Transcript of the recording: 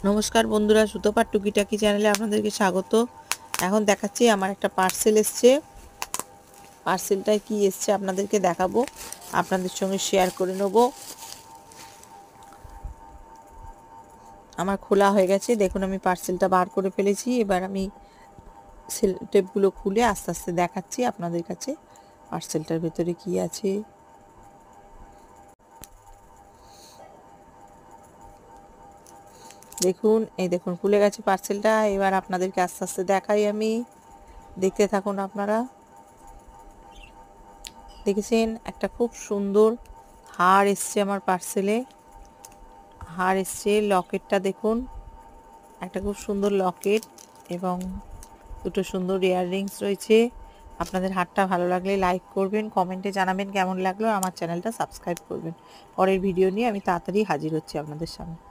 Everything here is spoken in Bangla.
নমস্কার বন্ধুরা, সুতোপার টুকিটাকি চ্যানেলে আপনাদেরকে স্বাগত। এখন দেখাচ্ছি আমার একটা পার্সেল এসছে। পার্সেলটায় কি এসছে আপনাদেরকে দেখাবো, আপনাদের সঙ্গে শেয়ার করে নেব। আমার খোলা হয়ে গেছে, দেখুন আমি পার্সেলটা বার করে ফেলেছি। এবার আমি সেল টেপগুলো খুলে আস্তে আস্তে দেখাচ্ছি আপনাদের কাছে পার্সেলটার ভেতরে কি আছে। দেখুন, এই দেখুন খুলে গেছে পার্সেলটা। এবার আপনাদেরকে আস্তে আস্তে দেখাই আমি, দেখতে থাকুন আপনারা। দেখেছেন, একটা খুব সুন্দর হার এসছে আমার পার্সেলে। হার এসছে, লকেটটা দেখুন, একটা খুব সুন্দর লকেট এবং দুটো সুন্দর ইয়াররিংস রয়েছে। আপনাদের হারটা ভালো লাগলে লাইক করবেন, কমেন্টে জানাবেন কেমন লাগলো, আমার চ্যানেলটা সাবস্ক্রাইব করবেন। পরের ভিডিও নিয়ে আমি তাড়াতাড়ি হাজির হচ্ছি আপনাদের সামনে।